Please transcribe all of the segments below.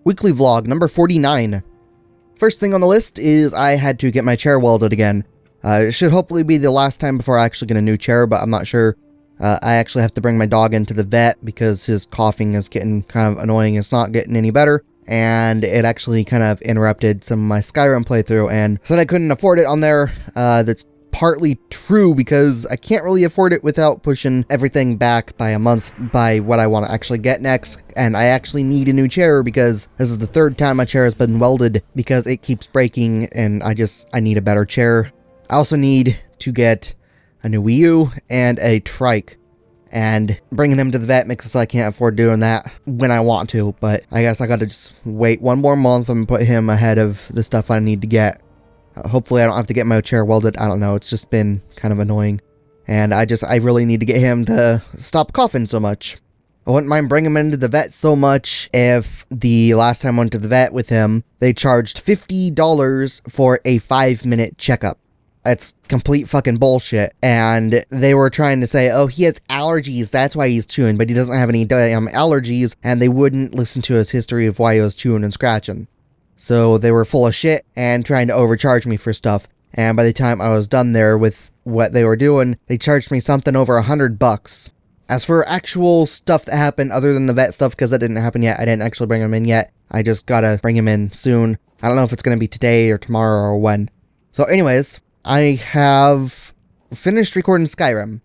weekly vlog number 49. First thing on the list is I had to get my chair welded again. It should hopefully be the last time before I actually get a new chair, but I'm not sure. I actually have to bring my dog into the vet because his coughing is getting kind of annoying. It's not getting any better, and it actually kind of interrupted some of my Skyrim playthrough, and said I couldn't afford it on there. That's partly true because I can't really afford it without pushing everything back by a month by what I want to actually get next, and I actually need a new chair because this is the third time my chair has been welded because it keeps breaking, and I need a better chair. I also need to get a new Wii U and a trike, and bringing him to the vet makes it so I can't afford doing that when I want to, but I guess I gotta just wait one more month and put him ahead of the stuff I need to get. Hopefully I don't have to get my chair welded. I don't know, it's just been kind of annoying, and I really need to get him to stop coughing so much. I wouldn't mind bringing him into the vet so much if the last time I went to the vet with him, they charged $50 for a 5-minute checkup. That's complete fucking bullshit, and they were trying to say, oh, he has allergies, that's why he's chewing, but he doesn't have any damn allergies, and they wouldn't listen to his history of why he was chewing and scratching. So they were full of shit and trying to overcharge me for stuff, and by the time I was done there with what they were doing, they charged me something over $100. As for actual stuff that happened other than the vet stuff, because that didn't happen yet, I didn't actually bring him in yet, I just gotta bring him in soon. I don't know if it's gonna be today or tomorrow or when. So anyways, I have finished recording Skyrim.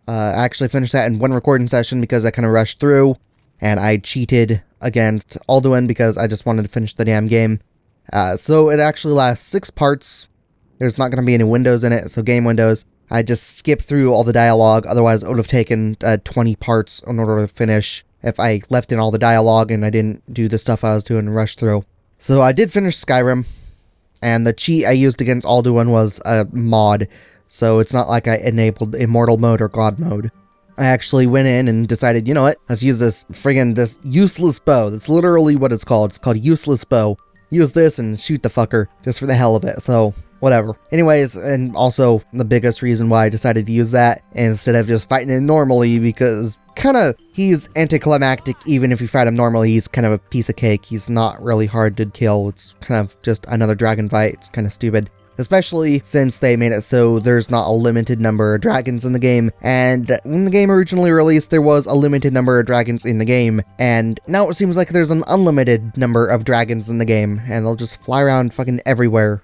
I actually finished that in one recording session because I kind of rushed through, and I cheated against Alduin because I just wanted to finish the damn game. So it actually lasts 6 parts. There's not going to be any windows in it, so game windows. I just skipped through all the dialogue, otherwise it would have taken 20 parts in order to finish if I left in all the dialogue and I didn't do the stuff I was doing and rush through. So I did finish Skyrim, and the cheat I used against Alduin was a mod, so it's not like I enabled Immortal Mode or God Mode. I actually went in and decided, you know what, let's use this useless bow. That's literally what it's called. It's called Useless Bow. Use this and shoot the fucker, just for the hell of it, so whatever. Anyways, and also the biggest reason why I decided to use that instead of just fighting him normally, because he's anticlimactic. Even if you fight him normally, he's kind of a piece of cake. He's not really hard to kill. It's kind of just another dragon fight. It's kind of stupid. Especially since they made it so there's not a limited number of dragons in the game, and when the game originally released there was a limited number of dragons in the game, and now it seems like there's an unlimited number of dragons in the game, and they'll just fly around fucking everywhere.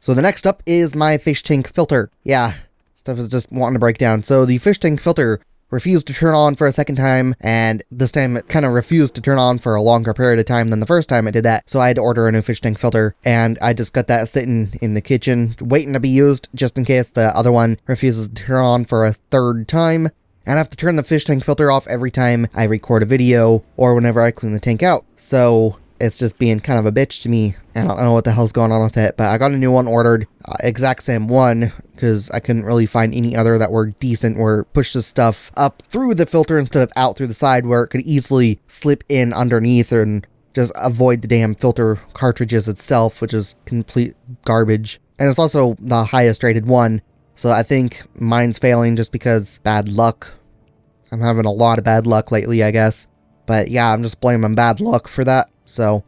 So the next up is my fish tank filter. Yeah, stuff is just wanting to break down. So the fish tank filter refused to turn on for a second time, and this time it kind of refused to turn on for a longer period of time than the first time it did that, so I had to order a new fish tank filter, and I just got that sitting in the kitchen waiting to be used just in case the other one refuses to turn on for a third time. And I have to turn the fish tank filter off every time I record a video or whenever I clean the tank out, so it's just being kind of a bitch to me. I don't know what the hell's going on with it, but I got a new one ordered, exact same one, because I couldn't really find any other that were decent, where it pushed the stuff up through the filter instead of out through the side, where it could easily slip in underneath and just avoid the damn filter cartridges itself, which is complete garbage. And it's also the highest rated one, so I think mine's failing just because bad luck. I'm having a lot of bad luck lately, I guess. But yeah, I'm just blaming bad luck for that. So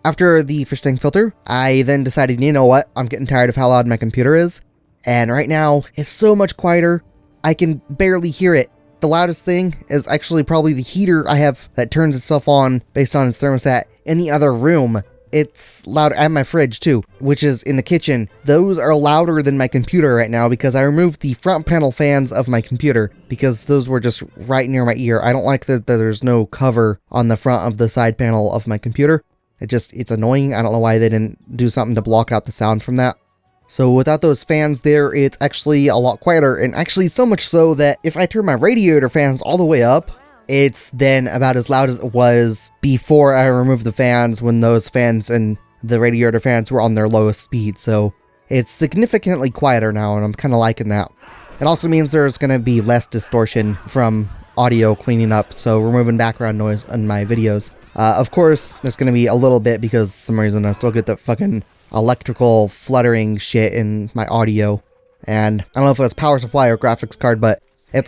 after the fish tank filter, I then decided, you know what, I'm getting tired of how loud my computer is, and right now it's so much quieter, I can barely hear it. The loudest thing is actually probably the heater I have that turns itself on based on its thermostat in the other room. It's loud, and my fridge too, which is in the kitchen. Those are louder than my computer right now because I removed the front panel fans of my computer because those were just right near my ear. I don't like that there's no cover on the front of the side panel of my computer. It's annoying. I don't know why they didn't do something to block out the sound from that. So without those fans there, it's actually a lot quieter, and actually so much so that if I turn my radiator fans all the way up, it's then about as loud as it was before I removed the fans, when those fans and the radiator fans were on their lowest speed. So it's significantly quieter now, and I'm kind of liking that. It also means there's going to be less distortion from audio cleaning up, so removing background noise in my videos. Of course, there's going to be a little bit because for some reason I still get that fucking electrical fluttering shit in my audio. And I don't know if that's power supply or graphics card, but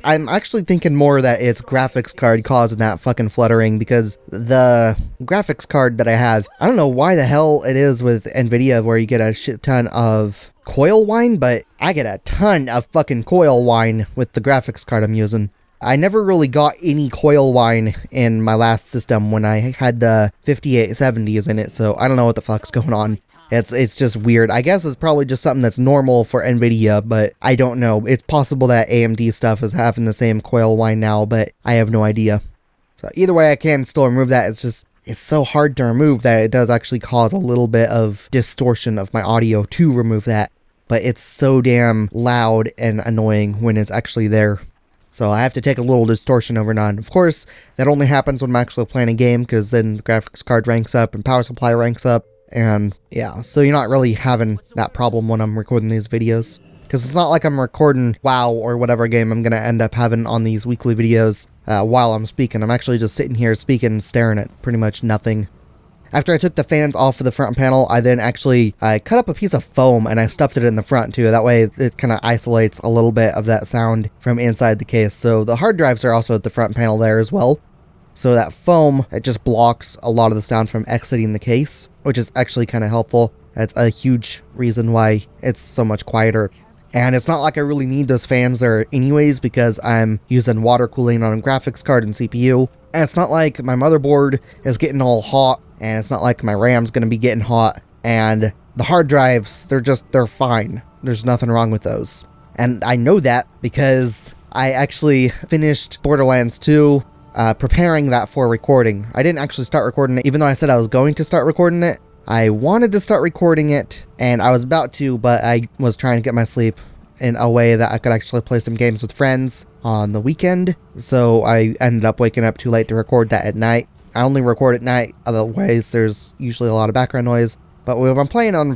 I'm actually thinking more that it's graphics card causing that fucking fluttering, because the graphics card that I have, I don't know why the hell it is with Nvidia where you get a shit ton of coil whine, but I get a ton of fucking coil whine with the graphics card I'm using. I never really got any coil whine in my last system when I had the 5870s in it, so I don't know what the fuck's going on. It's just weird. I guess it's probably just something that's normal for Nvidia, but I don't know. It's possible that AMD stuff is having the same coil whine now, but I have no idea. So either way, I can still remove that. It's so hard to remove that it does actually cause a little bit of distortion of my audio to remove that. But it's so damn loud and annoying when it's actually there. So I have to take a little distortion over and on. Of course, that only happens when I'm actually playing a game, because then the graphics card ranks up and power supply ranks up. And yeah, so you're not really having that problem when I'm recording these videos. Because it's not like I'm recording WoW or whatever game I'm going to end up having on these weekly videos while I'm speaking. I'm actually just sitting here speaking and staring at pretty much nothing. After I took the fans off of the front panel, I then actually cut up a piece of foam and I stuffed it in the front too. That way it kind of isolates a little bit of that sound from inside the case. So the hard drives are also at the front panel there as well. So that foam, it just blocks a lot of the sound from exiting the case, which is actually kind of helpful. That's a huge reason why it's so much quieter. And it's not like I really need those fans there anyways, because I'm using water cooling on a graphics card and CPU. And it's not like my motherboard is getting all hot, and it's not like my RAM's going to be getting hot. And the hard drives, they're fine. There's nothing wrong with those. And I know that because I actually finished Borderlands 2, preparing that for recording. I didn't actually start recording it, even though I said I was going to start recording it. I wanted to start recording it, and I was about to, but I was trying to get my sleep in a way that I could actually play some games with friends on the weekend, so I ended up waking up too late to record that at night. I only record at night, otherwise there's usually a lot of background noise, but I'm planning on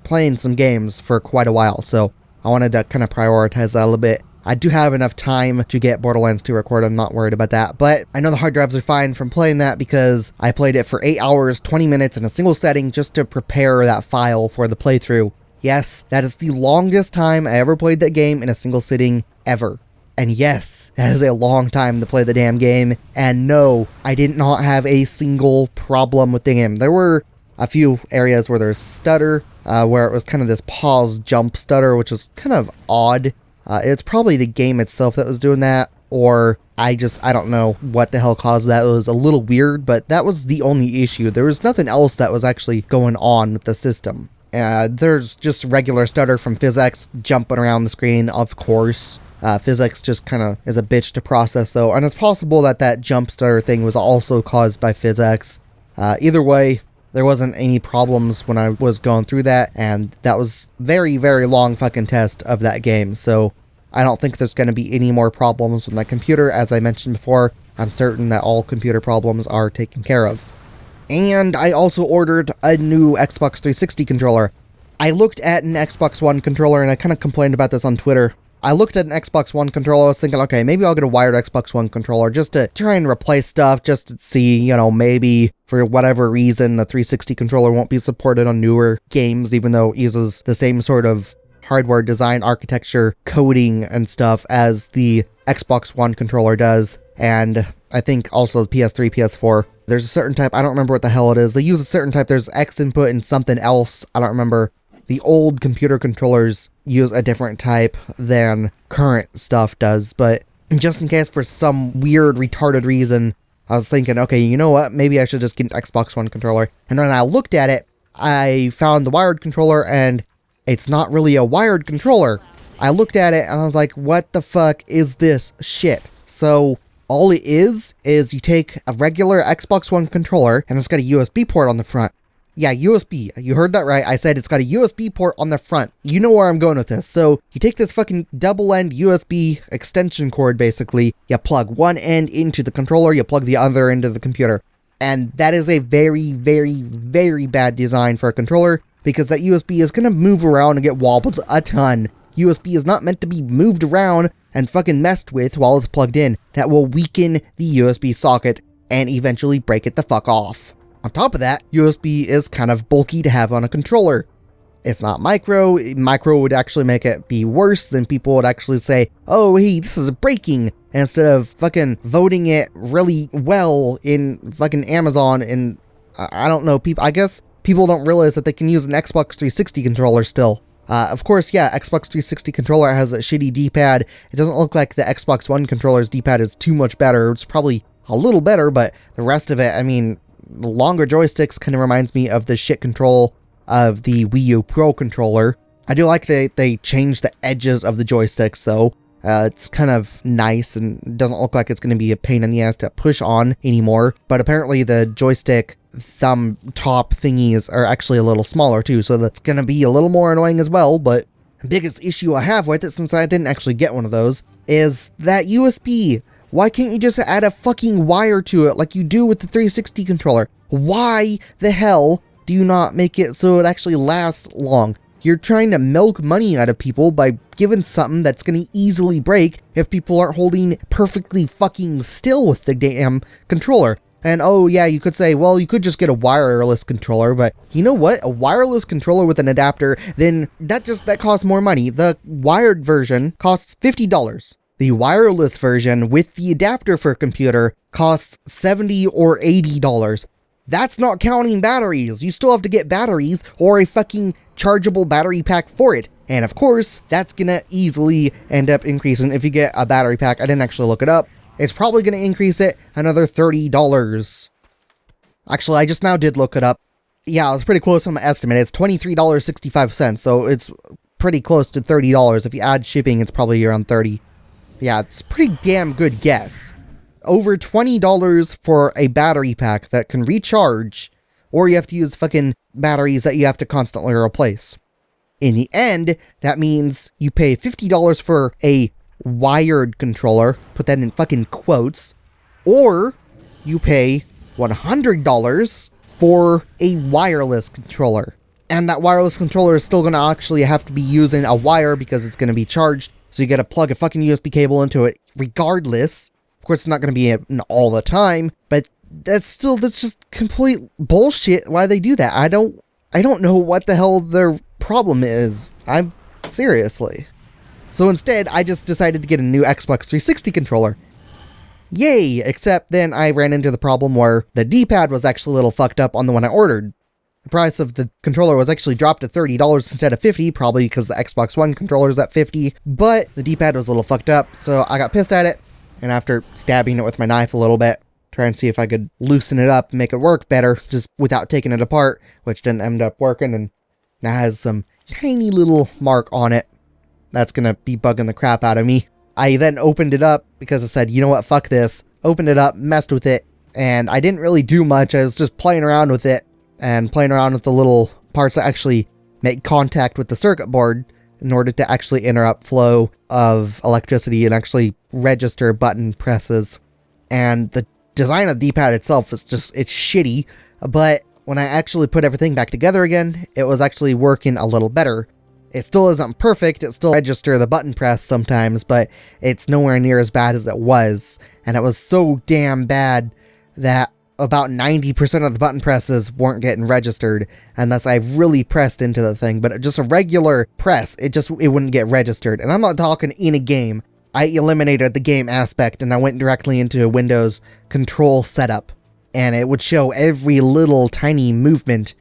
playing some games for quite a while, so I wanted to kind of prioritize that a little bit. I do have enough time to get Borderlands 2 recorded, I'm not worried about that, but I know the hard drives are fine from playing that because I played it for 8 hours, 20 minutes in a single setting just to prepare that file for the playthrough. Yes, that is the longest time I ever played that game in a single sitting ever. And yes, that is a long time to play the damn game, and no, I did not have a single problem with the game. There were a few areas where there's stutter, where it was kind of this pause jump stutter, which is kind of odd. It's probably the game itself that was doing that, or I don't know what the hell caused that. It was a little weird, but that was the only issue. There was nothing else that was actually going on with the system. There's just regular stutter from PhysX jumping around the screen, of course. PhysX just kind of is a bitch to process though, and it's possible that that jump stutter thing was also caused by PhysX. Either way, there wasn't any problems when I was going through that, and that was very, very long fucking test of that game, so I don't think there's going to be any more problems with my computer. As I mentioned before, I'm certain that all computer problems are taken care of. And I also ordered a new Xbox 360 controller. I looked at an Xbox One controller, and I kind of complained about this on Twitter. I looked at an Xbox One controller, I was thinking, okay, maybe I'll get a wired Xbox One controller just to try and replace stuff, just to see, you know, maybe for whatever reason the 360 controller won't be supported on newer games, even though it uses the same sort of hardware design, architecture, coding, and stuff as the Xbox One controller does, and I think also PS3, PS4. There's a certain type, I don't remember what the hell it is. They use a certain type, there's X input and something else, I don't remember. The old computer controllers use a different type than current stuff does, but just in case for some weird, retarded reason, I was thinking, okay, you know what, maybe I should just get an Xbox One controller. And then I looked at it, I found the wired controller, and it's not really a wired controller. I looked at it, and I was like, what the fuck is this shit? So all it is you take a regular Xbox One controller, and it's got a USB port on the front. Yeah, USB. You heard that right. I said it's got a USB port on the front. You know where I'm going with this. So you take this fucking double-end USB extension cord, basically. You plug one end into the controller, you plug the other into the computer. And that is a very, very, very bad design for a controller, because that USB is going to move around and get wobbled a ton. USB is not meant to be moved around and fucking messed with while it's plugged in. That will weaken the USB socket and eventually break it the fuck off. On top of that, USB is kind of bulky to have on a controller. It's not micro. Micro would actually make it be worse. Then people would actually say, oh, hey, this is breaking, instead of fucking voting it really well in fucking Amazon. And I don't know, people, I guess people don't realize that they can use an Xbox 360 controller still. Of course, yeah, Xbox 360 controller has a shitty D-pad. It doesn't look like the Xbox One controller's D-pad is too much better. It's probably a little better, but the rest of it, I mean, the longer joysticks kind of reminds me of the shit control of the Wii U Pro controller. I do like they changed the edges of the joysticks, though. It's kind of nice and doesn't look like it's going to be a pain in the ass to push on anymore. But apparently the joystick thumb top thingies are actually a little smaller too, so that's going to be a little more annoying as well. But the biggest issue I have with it, since I didn't actually get one of those, is that USB. Why can't you just add a fucking wire to it like you do with the 360 controller? Why the hell do you not make it so it actually lasts long? You're trying to milk money out of people by giving something that's going to easily break if people aren't holding perfectly fucking still with the damn controller. And oh yeah, you could say, well, you could just get a wireless controller, but you know what? A wireless controller with an adapter, then that costs more money. The wired version costs $50. The wireless version with the adapter for a computer costs $70 or $80. That's not counting batteries. You still have to get batteries or a fucking chargeable battery pack for it. And of course, that's gonna easily end up increasing if you get a battery pack. I didn't actually look it up. It's probably gonna increase it another $30. Actually, I just now did look it up. Yeah, I was pretty close on my estimate. It's $23.65, so it's pretty close to $30. If you add shipping, it's probably around $30. Yeah, it's a pretty damn good guess. Over $20 for a battery pack that can recharge, or you have to use fucking batteries that you have to constantly replace. In the end, that means you pay $50 for a wired controller, put that in fucking quotes, or you pay $100 for a wireless controller. And that wireless controller is still going to actually have to be using a wire because it's going to be charged, so you got to plug a fucking USB cable into it regardless. Of course, it's not going to be all the time, but that's just complete bullshit why they do that. I don't know what the hell their problem is. Seriously. So instead, I just decided to get a new Xbox 360 controller. Yay! Except then I ran into the problem where the D-pad was actually a little fucked up on the one I ordered. The price of the controller was actually dropped to $30 instead of $50, probably because the Xbox One controller is at $50, but the D-pad was a little fucked up, so I got pissed at it. And after stabbing it with my knife a little bit, trying to see if I could loosen it up and make it work better, just without taking it apart, which didn't end up working, and now has some tiny little mark on it. That's gonna be bugging the crap out of me. I then opened it up because I said, you know what, fuck this. Opened it up, messed with it, and I didn't really do much. I was just playing around with it, and playing around with the little parts that actually make contact with the circuit board in order to actually interrupt flow of electricity and actually register button presses. And the design of the D-pad itself is it's shitty, but when I actually put everything back together again, it was actually working a little better. It still isn't perfect, it still registers the button press sometimes, but it's nowhere near as bad as it was. And it was so damn bad that about 90% of the button presses weren't getting registered, unless I really pressed into the thing. But just a regular press, it wouldn't get registered. And I'm not talking in a game. I eliminated the game aspect and I went directly into Windows control setup, and it would show every little tiny movement,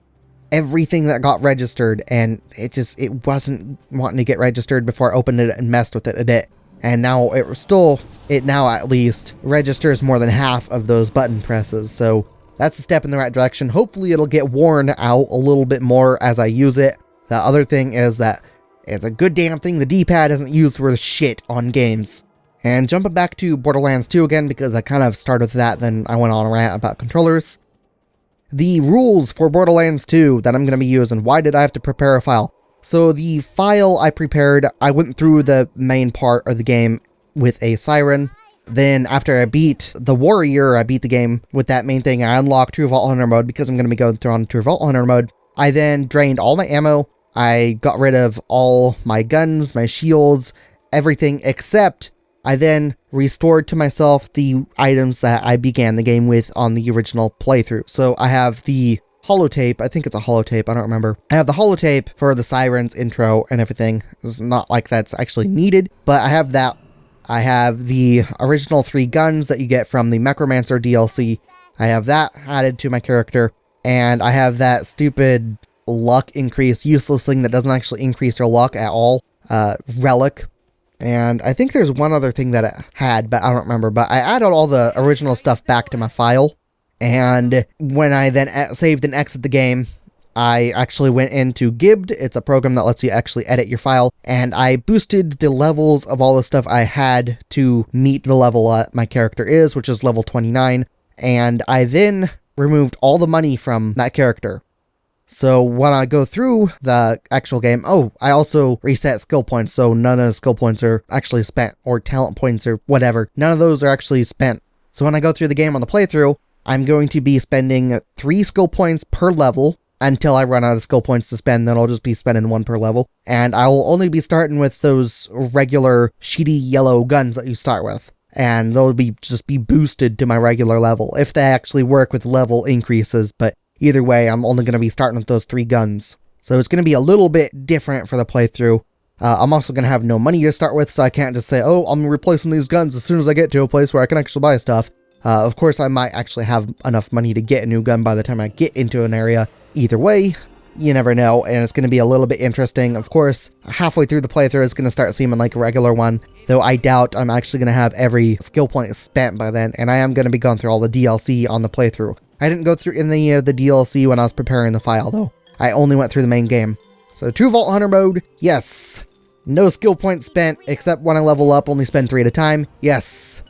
everything that got registered, and it wasn't wanting to get registered before I opened it and messed with it a bit. And now it now at least registers more than half of those button presses, so that's a step in the right direction. Hopefully it'll get worn out a little bit more as I use it. The other thing is that it's a good damn thing the D-pad isn't used for shit on games. And jumping back to Borderlands 2 again, because I kind of started with that, then I went on a rant about controllers. The rules for Borderlands 2 that I'm going to be using, why did I have to prepare a file? So the file I prepared, I went through the main part of the game with a siren. Then after I beat the warrior, I beat the game with that main thing. I unlocked True Vault Hunter mode because I'm going to be going through on True Vault Hunter mode. I then drained all my ammo. I got rid of all my guns, my shields, everything, except I then restored to myself the items that I began the game with on the original playthrough. So I have the holotape. I think it's a holotape. I don't remember. I have the holotape for the Sirens intro and everything. It's not like that's actually needed, but I have that. I have the original 3 guns that you get from the Necromancer DLC. I have that added to my character, and I have that stupid luck increase, useless thing that doesn't actually increase your luck at all, relic. And I think there's one other thing that it had, but I don't remember. But I added all the original stuff back to my file, and when I then saved and exit the game, I actually went into Gibbed. It's a program that lets you actually edit your file, and I boosted the levels of all the stuff I had to meet the level my character is, which is level 29, and I then removed all the money from that character. So when I go through the actual game, I also reset skill points, so none of the skill points are actually spent, or talent points or whatever. None of those are actually spent. So when I go through the game on the playthrough, I'm going to be spending 3 skill points per level until I run out of skill points to spend. Then I'll just be spending 1 per level. And I will only be starting with those regular shitty yellow guns that you start with. And they'll just be boosted to my regular level, if they actually work with level increases, but either way, I'm only going to be starting with those 3 guns. So it's going to be a little bit different for the playthrough. I'm also going to have no money to start with, so I can't just say, I'm replacing these guns as soon as I get to a place where I can actually buy stuff. Of course, I might actually have enough money to get a new gun by the time I get into an area. Either way, you never know, and it's going to be a little bit interesting. Of course, halfway through the playthrough, it's going to start seeming like a regular one, though I doubt I'm actually going to have every skill point spent by then, and I am going to be going through all the DLC on the playthrough. I didn't go through any of the DLC when I was preparing the file, though. I only went through the main game. So, True Vault Hunter mode, yes. No skill points spent, except when I level up, only spend 3 at a time, yes.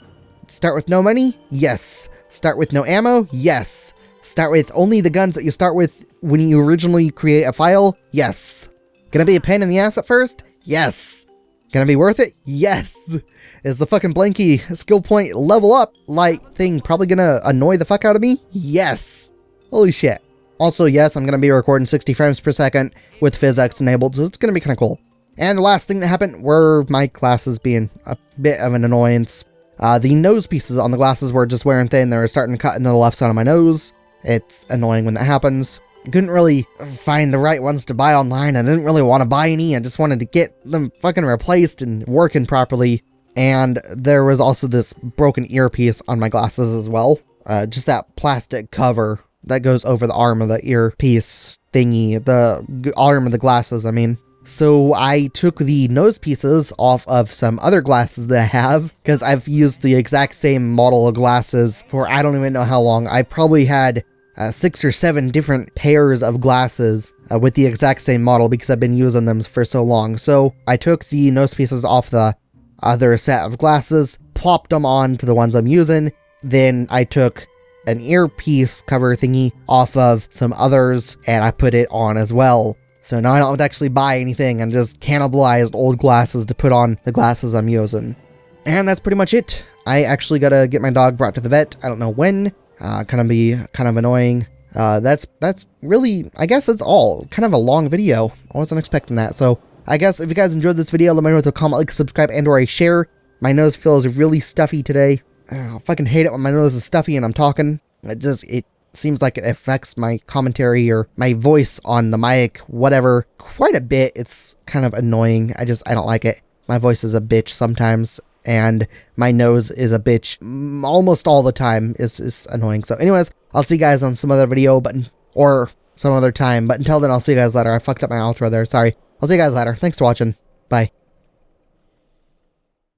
Start with no money, yes. Start with no ammo, yes. Start with only the guns that you start with when you originally create a file, yes. Gonna be a pain in the ass at first? Yes. Gonna be worth it? Yes. Is the fucking blanky skill point level up light thing probably gonna annoy the fuck out of me? Yes. Holy shit. Also, yes, I'm gonna be recording 60 frames per second with PhysX enabled, so it's gonna be kinda cool. And the last thing that happened were my glasses being a bit of an annoyance. The nose pieces on the glasses were just wearing thin. They were starting to cut into the left side of my nose. It's annoying when that happens. Couldn't really find the right ones to buy online. I didn't really want to buy any. I just wanted to get them fucking replaced and working properly. And there was also this broken earpiece on my glasses as well. Just that plastic cover that goes over the arm of the earpiece thingy. The arm of the glasses, I mean. So I took the nose pieces off of some other glasses that I have, because I've used the exact same model of glasses for I don't even know how long. I probably had 6 or 7 different pairs of glasses with the exact same model because I've been using them for so long. So I took the nose pieces off the other set of glasses, plopped them on to the ones I'm using, then I took an earpiece cover thingy off of some others and I put it on as well. So now I don't have to actually buy anything and just cannibalized old glasses to put on the glasses I'm using. And that's pretty much it. I actually gotta get my dog brought to the vet. I don't know when. Kind of annoying. That's really, I guess that's all. Kind of a long video. I wasn't expecting that. So I guess if you guys enjoyed this video, let me know with a comment, like, subscribe, and or a share. My nose feels really stuffy today. I fucking hate it when my nose is stuffy and I'm talking. It seems like it affects my commentary or my voice on the mic, whatever, quite a bit. It's kind of annoying. I don't like it. My voice is a bitch sometimes, and my nose is a bitch almost all the time. Is annoying. So anyways, I'll see you guys on some other video, or some other time. But until then, I'll see you guys later. I fucked up my outro there. Sorry. I'll see you guys later. Thanks for watching. Bye.